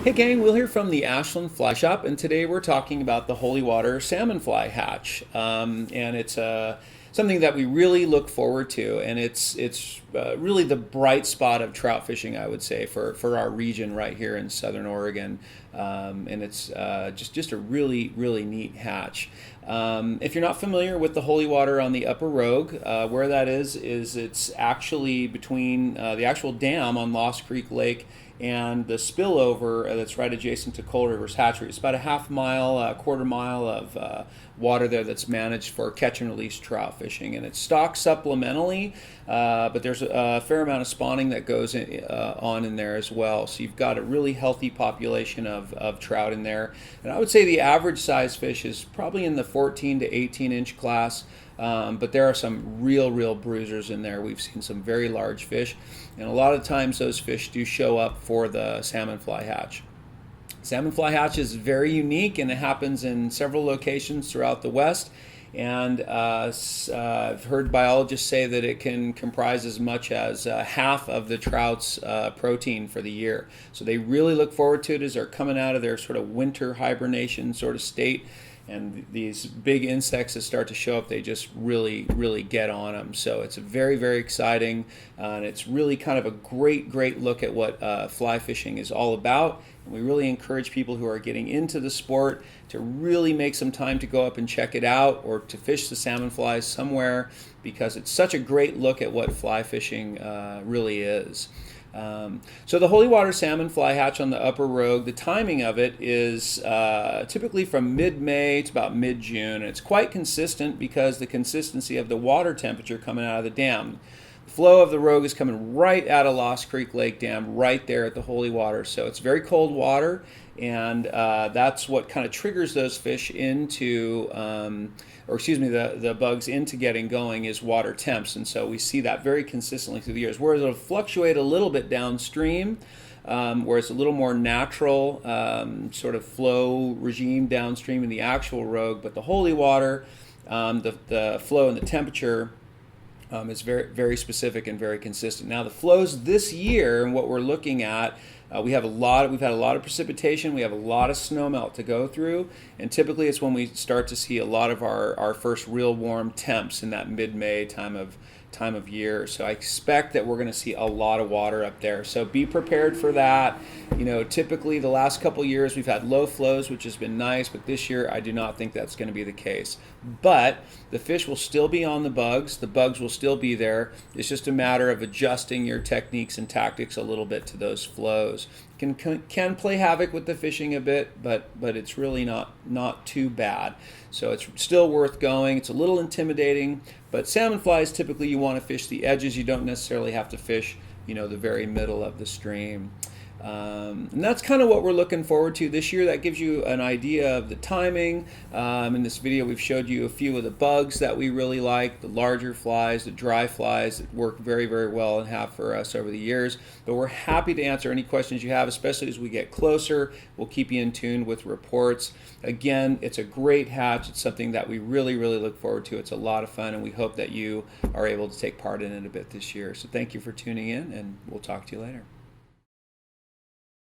Hey gang, Will here from the Ashland Fly Shop, and today we're talking about the holy water salmon fly hatch, and it's something that we really look forward to, and it's really the bright spot of trout fishing, I would say, for our region right here in Southern Oregon, and it's just a really neat hatch. If you're not familiar with the holy water on the Upper Rogue, where that is it's actually between the actual dam on Lost Creek Lake and the spillover that's right adjacent to Coal River's hatchery. It's about a half mile, a quarter mile of water there that's managed for catch and release trout fishing, and it's stocked supplementally, but there's a fair amount of spawning that goes on in there as well. So you've got a really healthy population of trout in there, and I would say the average size fish is probably in the 14 to 18 inch class. But there are some real bruisers in there. We've seen some very large fish, and a lot of times those fish do show up for the salmon fly hatch. Salmon fly hatch is very unique, and it happens in several locations throughout the West. And I've heard biologists say that it can comprise as much as half of the trout's protein for the year. So they really look forward to it as they're coming out of their sort of winter hibernation sort of state. And these big insects that start to show up, they just really get on them. So it's very exciting, and it's really kind of a great look at what fly fishing is all about. And we really encourage people who are getting into the sport to really make some time to go up and check it out, or to fish the salmon flies somewhere, because it's such a great look at what fly fishing really is. So the holy water salmon fly hatch on the Upper Rogue, the timing of it is typically from mid-May to about mid-June, and it's quite consistent because the consistency of the water temperature coming out of the dam. The flow of the Rogue is coming right out of Lost Creek Lake Dam, right there at the holy water. So it's very cold water, and that's what kind of triggers those fish into, the bugs into getting going, is water temps. And so we see that very consistently through the years, whereas it'll fluctuate a little bit downstream, where it's a little more natural sort of flow regime downstream in the actual Rogue. But the holy water, the flow and the temperature is very specific and very consistent. Now the flows this year, and what we're looking at, we've had a lot of precipitation, we have a lot of snow melt to go through, and typically it's when we start to see a lot of our first real warm temps in that mid-May time of year. So I expect that we're going to see a lot of water up there. So be prepared for that. You know, typically the last couple years we've had low flows, which has been nice, but this year I do not think that's going to be the case. But the fish will still be on the bugs will still be there. It's just a matter of adjusting your techniques and tactics a little bit to those flows. Can play havoc with the fishing a bit, but it's really not too bad. So it's still worth going. It's a little intimidating, but salmon flies, typically you want to fish the edges. You don't necessarily have to fish, the very middle of the stream. And that's kind of what we're looking forward to this year. That gives you an idea of the timing. In this video we've showed you a few of the bugs that we really like, the larger flies, the dry flies that work very well and have for us over the years. But we're happy to answer any questions you have, especially as we get closer. We'll keep you in tune with reports. Again, it's a great hatch. It's something that we really look forward to. It's a lot of fun, and we hope that you are able to take part in it a bit this year. So thank you for tuning in, and we'll talk to you later.